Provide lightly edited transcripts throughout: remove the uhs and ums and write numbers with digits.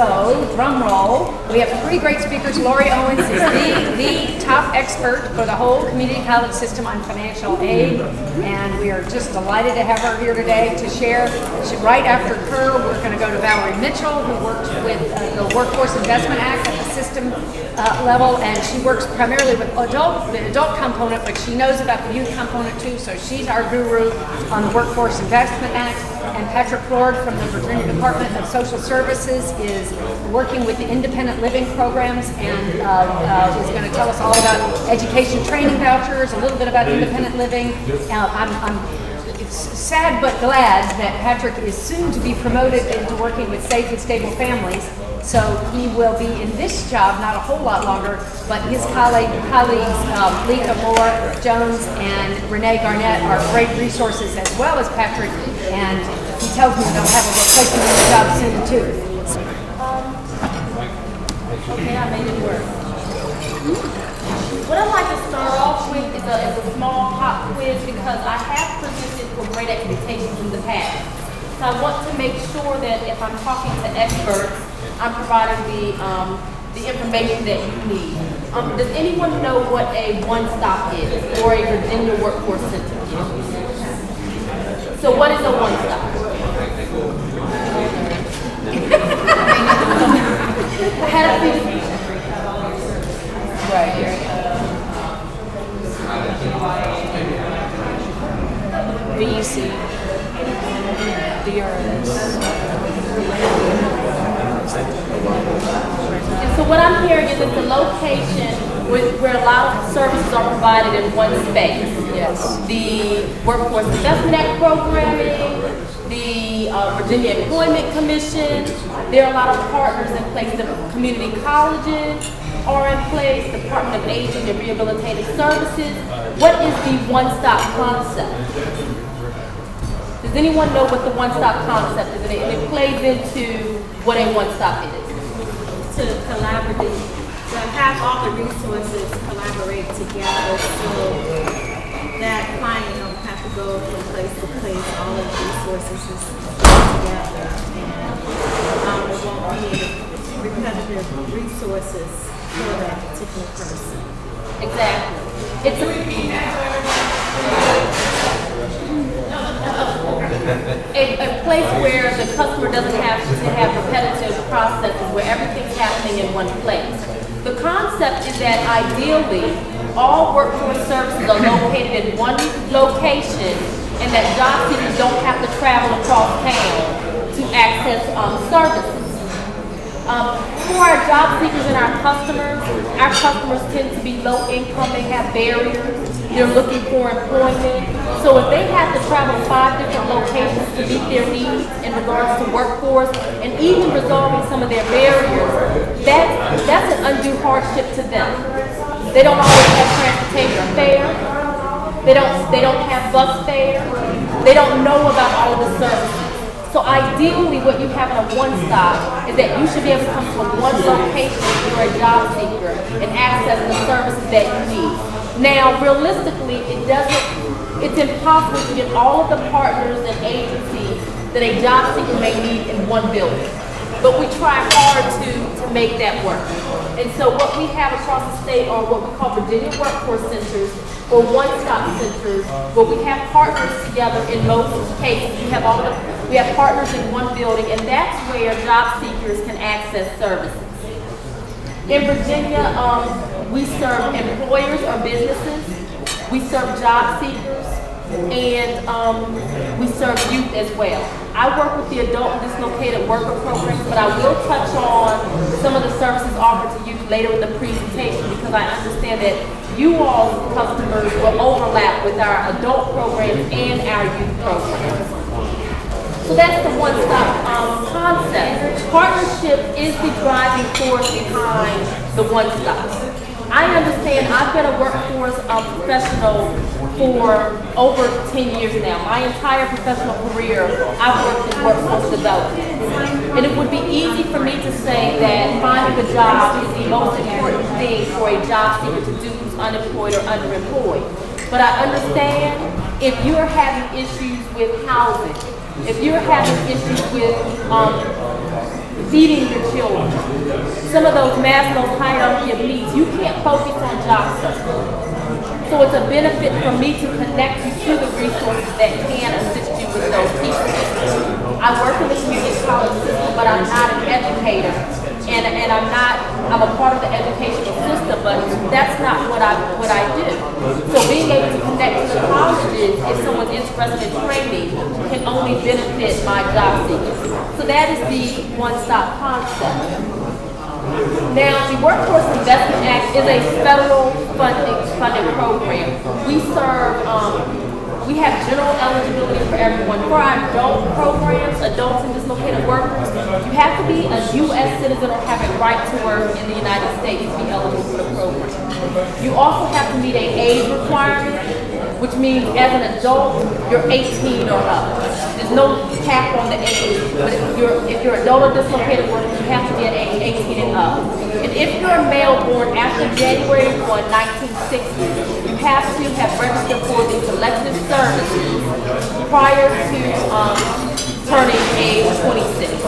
So, drum roll, we have three great speakers. Lori Owens is the top expert for the whole community college system on financial aid, and we are just delighted to have her here today to share. Right after her, we're going to go to Valerie Mitchell, who works with the Workforce Investment Act at the system level, and she works primarily with the adult component, but she knows about the youth component too, so she's our guru on the Workforce Investment Act. And Patrick Lord from the Virginia Department of Social Services is working with the independent living programs and is going to tell us all about education training vouchers, a little bit about independent living. I'm sad but glad that Patrick is soon to be promoted into working with safe and stable families. So he will be in this job not a whole lot longer, but his colleagues, Letha Moore Jones and Renee Garnett are great resources, as well as Patrick, and he tells me they'll have a replacement in the job soon too. Okay, I made it work. What I'd like to start off with is a small pop quiz, because I have presented for great expectations in the past. So I want to make sure that if I'm talking to experts, I'm providing the information that you need. Does anyone know what a one-stop is, or a Virginia Workforce Center is? So what is a one-stop? I had a few. Right here. VEC, DRS. And so what I'm hearing is it's a location where a lot of services are provided in one space. Yes. The Workforce Investment Act programming, the Virginia Employment Commission. There are a lot of partners in place. The community colleges are in place, the Department of Aging and Rehabilitative Services. What is the one-stop concept? Does anyone know what the one-stop concept is? And it plays into what a one-stop is. To collaborate, to have all the resources collaborate together, so that client don't have to go from place to place. All of the resources is together, and there won't be repetitive resources for that particular person. Exactly. It's a place where the customer doesn't have to have repetitive processes, where everything's happening in one place. The concept is that ideally, all workforce services are located in one location, and that job seekers don't have to travel across town to access services. For our job seekers and our customers tend to be low income, they have barriers, they're looking for employment. So if they have to travel 5 different locations to meet their needs in regards to workforce and even resolving some of their barriers, that's an undue hardship to them. They don't always have transportation fare, they don't have bus fare, they don't know about all of the services. So ideally, what you have in a one-stop is that you should be able to come to one location if you're a job seeker and access the services that you need. Now, realistically, it's impossible to get all of the partners and agencies that a job seeker may need in one building. But we try hard to make that work. And so what we have across the state are what we call Virginia Workforce Centers, or one-stop centers, where we have partners together in most cases. We have partners in one building, and that's where job seekers can access services. In Virginia, we serve employers or businesses, we serve job seekers, and we serve youth as well. I work with the adult and dislocated worker programs, but I will touch on some of the services offered to youth later in the presentation, because I understand that you all's customers will overlap with our adult programs and our youth programs. So that's the one-stop concept. Partnership is the driving force behind the one-stop. I understand I've been a workforce professional for over 10 years now. My entire professional career, I've worked in workforce development. And it would be easy for me to say that finding a job is the most important thing for a job seeker to do who's unemployed or underemployed. But I understand if you're having issues with housing, if you're having issues with feeding your children, some of those Maslow's hierarchy of needs, you can't focus on job search. So it's a benefit for me to connect you to the resources that can assist you with those pieces. I work in the community college system, but I'm not an educator. And I'm a part of the educational system, but that's not what I do. So being able to connect to the colleges, if someone's interested in training, can only benefit my job seekers. So that is the one-stop concept. Now, the Workforce Investment Act is a federal funded program. We have general eligibility for everyone. For our adult programs, adults and dislocated workers, you have to be a U.S. citizen or have a right to work in the United States to be eligible for the program. You also have to meet an age requirement, which means as an adult, you're 18 or up. There's no cap on the age, but if you're adult or dislocated worker, you have to be at age 18 and up. And if you're a male born after January 1, 1960, you have to have registered for the selective services prior to turning age 26.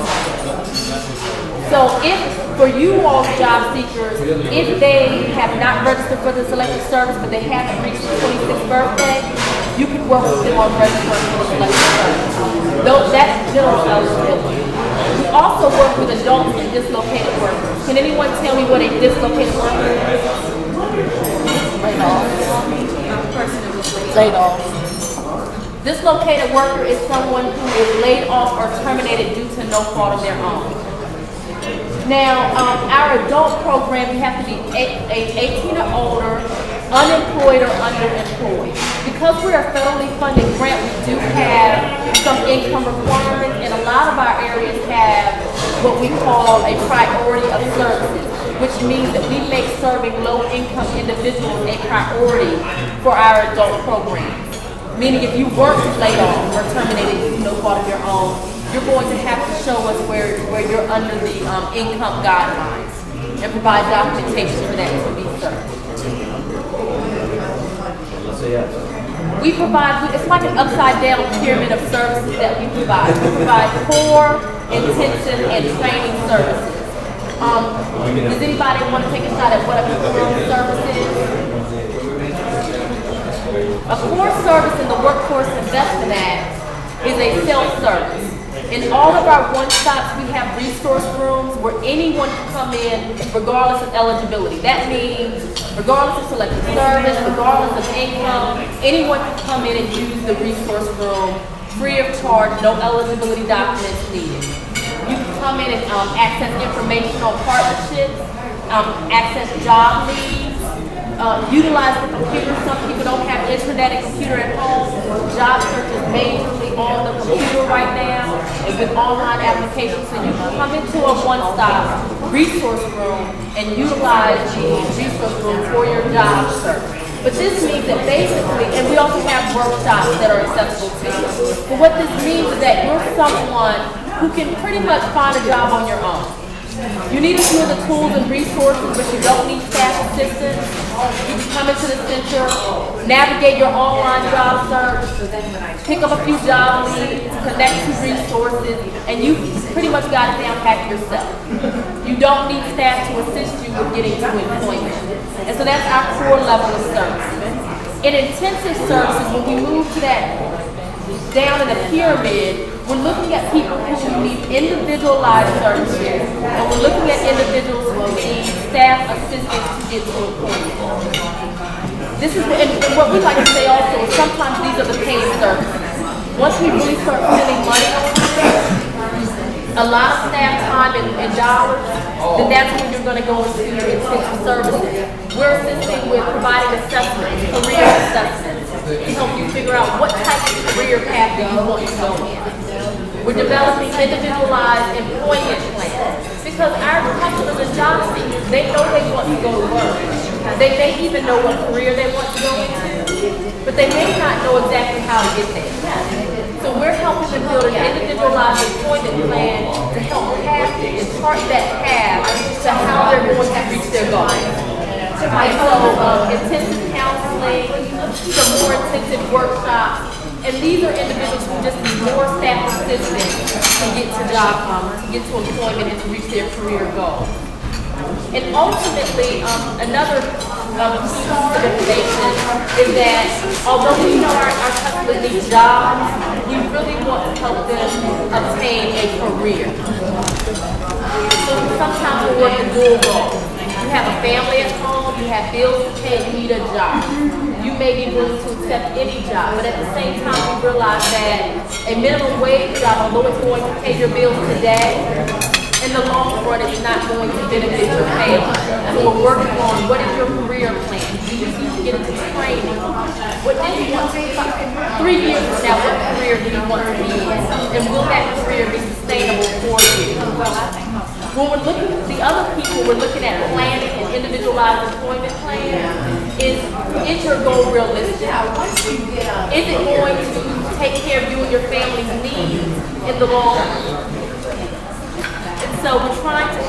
So if, for you all job seekers, if they have not registered for the selective service, but they haven't reached the 26th birthday, you can work with them on registering for the selective service. That's general eligibility. We also work with adults and dislocated workers. Can anyone tell me what a dislocated worker is? Laid off. Laid off. Dislocated worker is someone who is laid off or terminated due to no fault of their own. Now, our adult program, you have to be 18 or older, unemployed or underemployed. Because we're a federally funded grant, we do have some income requirements, and a lot of our areas have what we call a priority of services, which means that we make serving low-income individuals a priority for our adult programs. Meaning if you weren't laid off or terminated due to no fault of your own, you're going to have to show us where you're under the income guidelines and provide documentation for that to be served. We provide, it's like an upside down pyramid of services that we provide. We provide core, intensive, and training services. Does anybody want to take a shot at what a core service is? A core service in the Workforce Investment Act is a self-service. In all of our one-stops, we have resource rooms where anyone can come in regardless of eligibility. That means regardless of selected service, regardless of income, anyone can come in and use the resource room free of charge, no eligibility documents needed. You can come in and access information on partnerships, access job leads, utilize the computer. Some people don't have internet and computer at home. Job search is majorly on the computer right now and with online applications. So you can come into a one-stop resource room and utilize the resource room for your job search. But this means that basically, and we also have workshops that are accessible to you. But what this means is that you're someone who can pretty much find a job on your own. You need a few of the tools and resources, but you don't need staff assistance. You can come into the center, navigate your online job search, pick up a few job leads, connect to resources, and you pretty much got it down pat yourself. You don't need staff to assist you with getting to employment. And so that's our core level of service. In intensive services, when we move to that down in the pyramid, we're looking at people who need individualized services, and we're looking at individuals who need staff assistance to get to employment. This is and what we like to say also is sometimes these are the paid services. Once we really start spending money on a lot of staff time and dollars, then that's when you're going to go into your intensive services. We're assisting with providing assessments, career assessments, to help you figure out what type of career path do you want to go in. We're developing individualized employment plans because our customers and job seekers, they know they want to go to work. They may even know what career they want to go into, but they may not know exactly how to get there. So we're helping them build an individualized employment plan to help path and chart that path to how they're going to reach their goals. And so intensive counseling, some more intensive workshops, and these are individuals who just need more staff assistance to get to employment and to reach their career goals. And ultimately, another piece of information is that although we know our customers need jobs, we really want to help them obtain a career. So sometimes we work in dual roles. You have a family at home, you have bills to pay, you need a job. You may be willing to accept any job, but at the same time we realize that a minimum wage job, although it's going to pay your bills today, in the long run, it's not going to benefit your family. So we're working on what is your career plan? Do you need to get into training? What do you want to 3 years from now, what career do you want to be in? And will that career be sustainable for you? When we're looking at the other people, we're looking at planning and individualized employment plans. Is your goal realistic? Is it going to take care of you and your family's needs in the long run? So we're trying to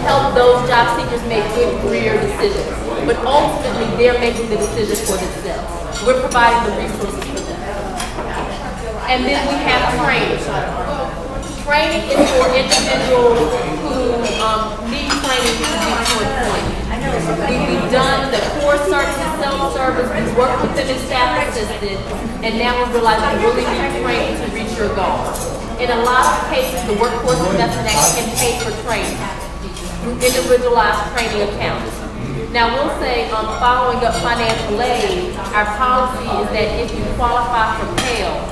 help those job seekers make good career decisions, but ultimately they're making the decision for themselves. We're providing the resources for them. And then we have training. Training is for individuals who need training to be to employment. We've done the core services, self-service, we've worked with them as staff assistants, and now we're realizing we really need training to reach your goals. In a lot of cases, the Workforce Investment Act can pay for training through individualized training accounts. Now, we'll say, following up financial aid, our policy is that if you qualify for Pell,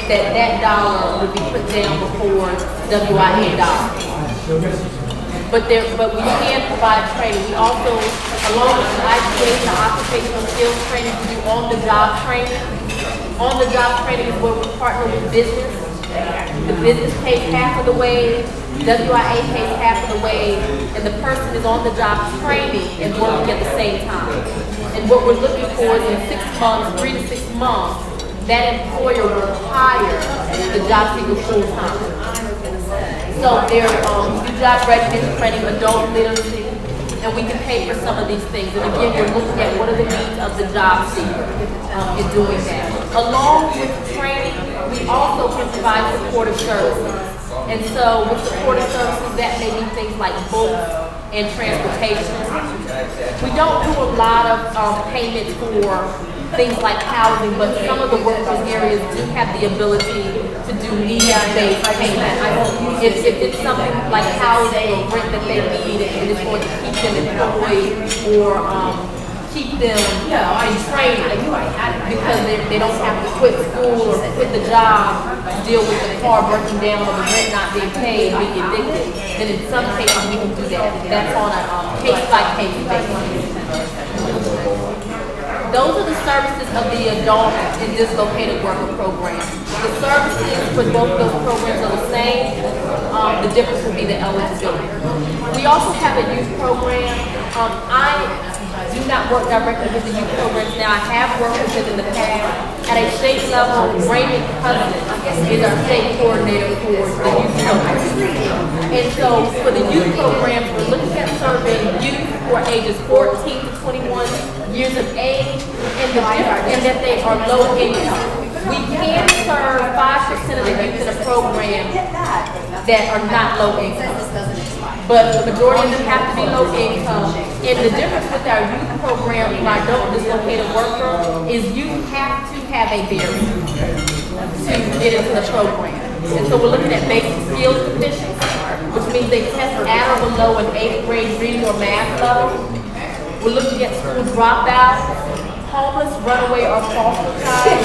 that dollar would be put down before WIA dollars. But we can provide training. We also, along with the IPA and the occupational skills training, we do on-the-job training. On-the-job training is where we partner with business. The business pays half of the wage, WIA pays half of the wage, and the person is on the job training and working at the same time. And what we're looking for is in 6 months, 3 to 6 months, that employer will hire the job seeker full time. So we do job readiness training, adult literacy, and we can pay for some of these things. And again, we're looking at what are the needs of the job seeker in doing that. Along with training, we also can provide supportive services. And so with supportive services, that may be things like books and transportation. We don't do a lot of payments for things like housing, but some of the workforce areas do have the ability to do need-based payment. If it's something like housing or rent that they need and it's going to keep them employed or keep them in training because they don't have to quit school or quit the job, deal with the car breaking down or the rent not being paid, being evicted, then in some cases we can do that. That's on a case-by-case basis. Those are the services of the adult and dislocated worker program. The services for both those programs are the same. The difference will be the eligibility. We also have a youth program. I do not work directly with the youth programs now. I have worked with them in the past. At a state level, Raymond Cousins is our state coordinator for the youth program. And so for the youth programs, we're looking at serving youth who are ages 14 to 21 years of age, and that they are low income. We can serve 5% of the youth in a program that are not low income. But the majority of them have to be low income. And the difference with our youth program from our adult dislocated worker is you have to have a barrier to get into the program. And so we're looking at basic skills proficiency, which means they test at or below an 8th grade reading or math level. We're looking at school dropouts, homeless, runaway, or foster child.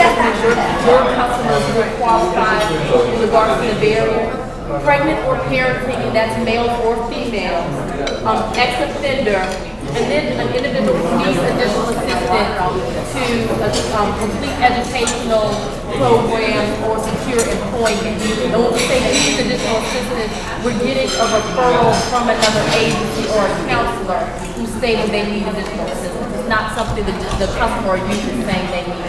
Your customers will qualify in regards to the barrier. Pregnant or parenting, and that's male or female, ex-offender, and then an individual who needs additional assistance to complete educational programs or secure employment. And when we say needs additional assistance, we're getting a referral from another agency or a counselor who's stating they need additional assistance. It's not something that the customer or youth is saying they need,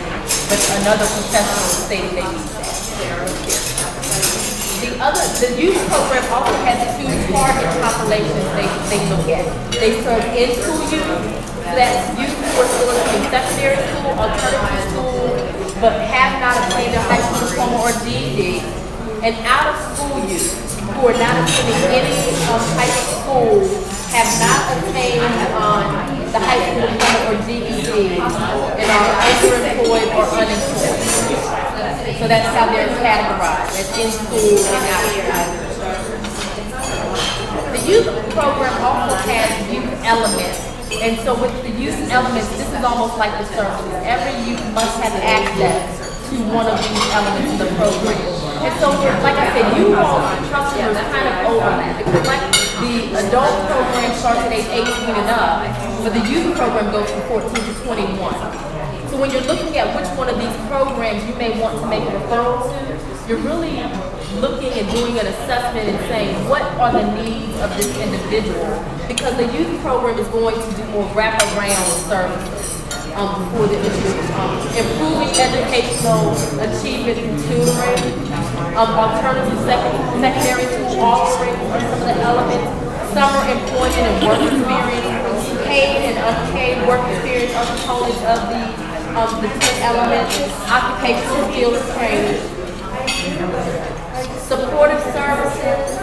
but another professional is stating they need that. The youth program also has 2 target populations they look at. They serve in-school youth, so that's youth who are still in secondary school, alternative school, but have not obtained a high school diploma or GED. And out of school youth who are not attending any type of school have not obtained the high school diploma or GED and are underemployed or unemployed. So that's how they're categorized, as in school and out of school. The youth program also has youth elements. And so with the youth elements, this is almost like the services. Every youth must have access to one of these elements of the program. And so, like I said, you all customers kind of overlap because like the adult program starts at age 18 and up, but the youth program goes from 14 to 21. So when you're looking at which one of these programs you may want to make a referral to, you're really looking and doing an assessment and saying, what are the needs of this individual? Because the youth program is going to do more wraparound services for the individual. Improving educational achievement through tutoring, alternative secondary school offerings are some of the elements, summer employment and work experience, paid and unpaid work experience are components of the 10 elements, occupational skills training, supportive services,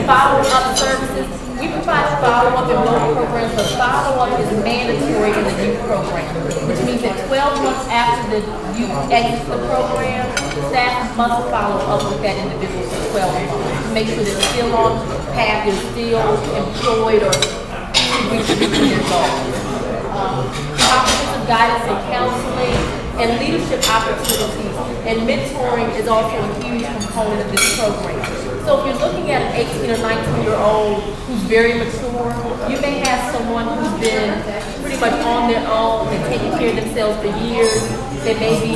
follow-up services. We provide follow-up in both programs, but follow-up is mandatory in the youth program, which means that 12 months after the youth exits the program, staff must follow up with that individual for 12 months to make sure they're still on path, they're still employed or reaching their goals. Comprehensive guidance and counseling and leadership opportunities and mentoring is also a huge component of this program. So if you're looking at an 18 or 19-year-old who's very mature, you may have someone who's been pretty much on their own, they're taking care of themselves for years, they may be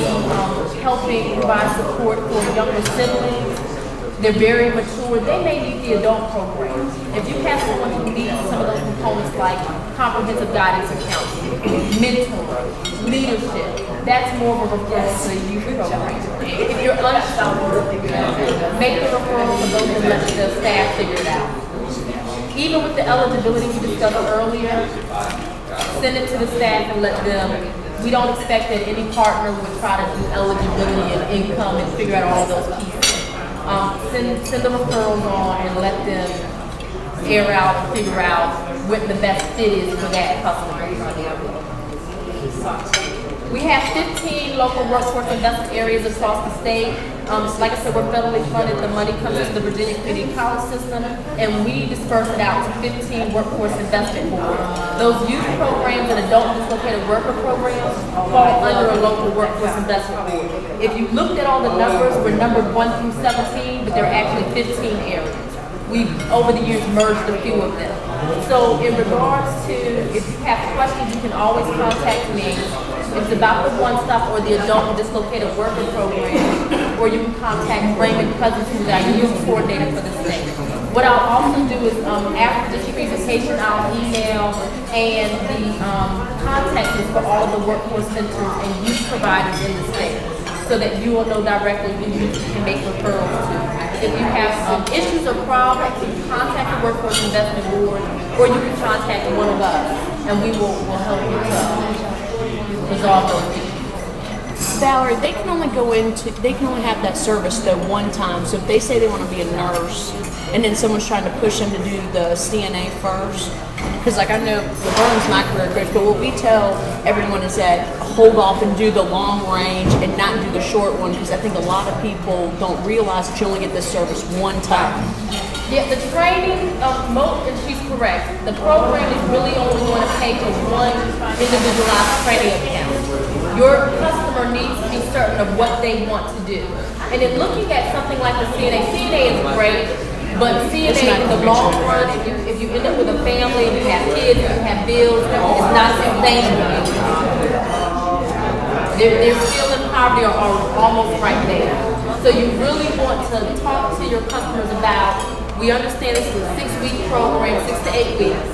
helping provide support for younger siblings, they're very mature, they may need the adult program. If you have someone who needs some of those components like comprehensive guidance and counseling, mentoring, leadership, that's more of a referral to the youth program. If you're unsure, make the referral to those and let the staff figure it out. Even with the eligibility we discussed earlier, send it to the staff and let them. We don't expect that any partner would try to do eligibility and income and figure out all those pieces. Send the referrals on and let them air out and figure out what the best fit is for that customer. We have 15 local workforce investment areas across the state. Like I said, we're federally funded. The money comes to the Virginia Community College System, and we disperse it out to 15 workforce investment boards. Those youth programs and adult dislocated worker programs fall under a local workforce investment board. If you looked at all the numbers, we're numbered 1 through 17, but there are actually 15 areas. We've, over the years, merged a few of them. So in regards to, if you have questions, you can always contact me. It's about the One Stop or the Adult Dislocated Worker Program, or you can contact Raymond Cousins, who's our youth coordinator for the state. What I'll also do is, after this presentation, I'll email and the contact list for all of the workforce centers and youth providers in the state, so that you will know directly who you can make referrals to. If you have issues or problems, you can contact the Workforce Investment Board, or you can contact one of us, and we will help you to resolve those issues. Valerie, they can only have that service though one time. So if they say they want to be a nurse, and then someone's trying to push them to do the CNA first, because like I know Laverne's my career coach, but what we tell everyone is that hold off and do the long range and not do the short one, because I think a lot of people don't realize that you only get this service one time. Yeah, the training, and she's correct, the program is really only going to pay for one individualized training account. Your customer needs to be certain of what they want to do. And in looking at something like the CNA is great, but CNA in the long run, if you end up with a family, you have kids, you have bills, it's not sustainable. They're still in poverty or almost right there. So you really want to talk to your customers about, we understand this is a 6-week program, 6 to 8 weeks.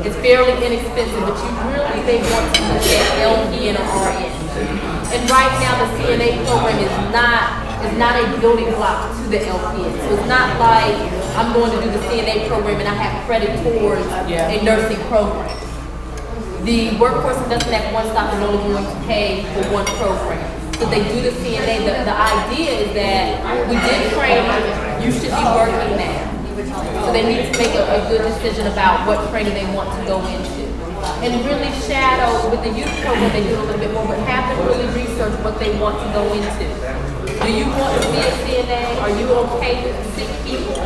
It's fairly inexpensive, but you really may want to look at LPN or RN. And right now the CNA program is not a building block to the LPN. So it's not like I'm going to do the CNA program and I have credit towards a nursing program. The Workforce Investment Act One Stop is only going to pay for one program. So they do the CNA. The idea is that we did train you should be working now. So they need to make a good decision about what training they want to go into. And really shadow, with the youth program they do a little bit more, but have them really research what they want to go into. Do you want to be a CNA? Are you okay with sick people?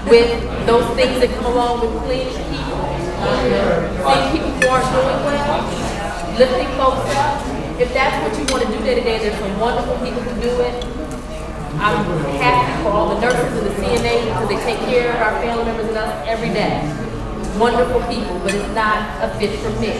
With those things that come along with cleaning people? Seeing people who aren't doing well? Lifting folks up? If that's what you want to do day to day, there's some wonderful people who do it. I'm happy for all the nurses and the CNAs because they take care of our family members and us every day. Wonderful people, but it's not a fit for me.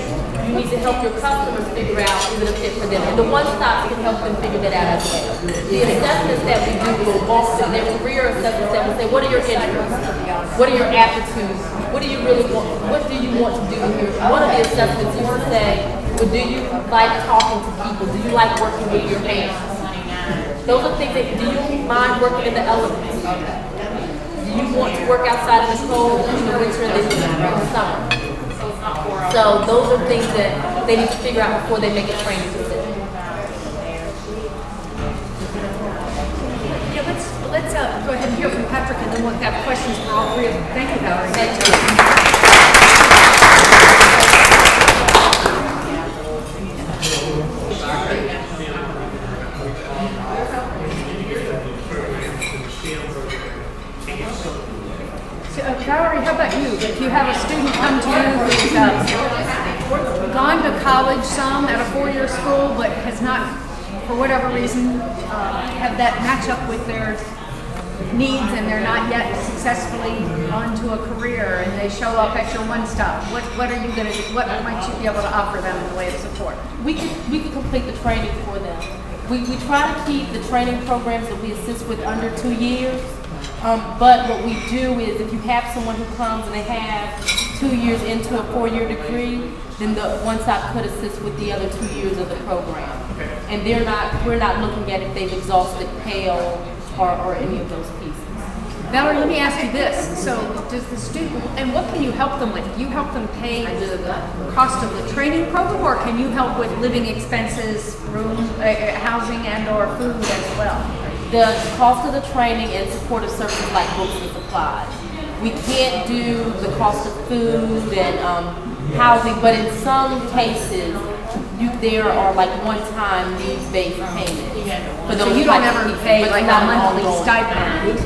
You need to help your customers figure out is it a fit for them. And the one-stop can help them figure that out as well. The assessments that we do will walk through their career assessments that will say, what are your interests? What are your aptitudes? What do you really want? What do you want to do here? One of the assessments you would say, well, do you like talking to people? Do you like working with your hands? Those are things that, do you mind working in the elements? Do you want to work outside in the cold in the winter and in the summer? So those are things that they need to figure out before they make a training decision. Yeah, let's go ahead and hear from Patrick, and then we'll have questions for all three of them. Thank you, Valerie. Thank you. Valerie, how about you? If you have a student come to you who's gone to college some at a four-year school, but has not, for whatever reason, have that match up with their needs and they're not yet successfully onto a career, and they show up at your one-stop, what are you going to do? What might you be able to offer them in the way of support? We can complete the training for them. We try to keep the training programs that we assist with under 2 years. But what we do is if you have someone who comes and they have 2 years into a 4-year degree, then the one-stop could assist with the other 2 years of the program. And we're not looking at if they've exhausted Pell or any of those pieces. Valerie, let me ask you this. So does the student, and what can you help them with? Do you help them pay the cost of the training program, or can you help with living expenses, room, housing, and or food as well? The cost of the training and supportive services like books and supplies. We can't do the cost of food and housing, but in some cases, there are like one-time needs-based payments. So you don't ever pay like a monthly stipend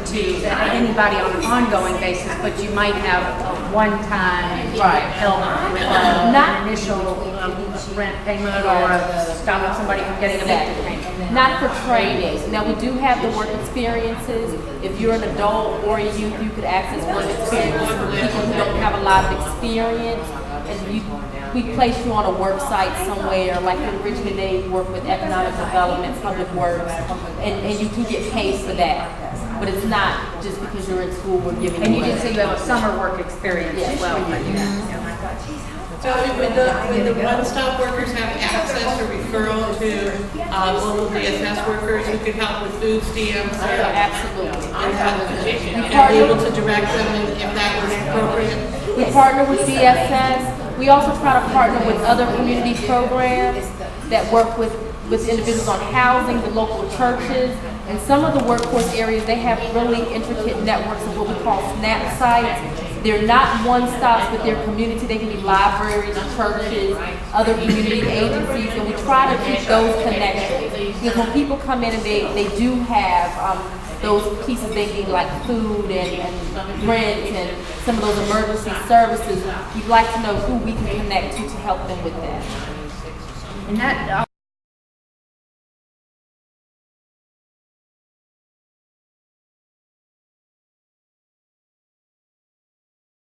to anybody on an ongoing basis, but you might have a one-time help with an initial rent payment or stop somebody from getting evicted payment. Not for training. Now we do have the work experiences. If you're an adult or a youth, you could access work experiences for people who don't have a lot of experience. And we place you on a work site somewhere, like in Richmond, they work with economic development, public works, and you can get paid for that. But it's not just because you're in school, we're giving you. And you just say you have a summer work experience as well. So when the one-stop workers have access or referral to local DSS workers who can help with food stamps Absolutely. and be able to direct them if that was appropriate. We partner with DSS. We also try to partner with other community programs that work with individuals on housing, the local churches, and some of the workforce areas, they have really intricate networks of what we call SNAP sites. They're not one-stops with their community. They can be libraries, churches, other community agencies, and we try to keep those connections. Because when people come in and they do have those pieces they need, like food and rent and some of those emergency services, we'd like to know who we can connect to help them with that. And that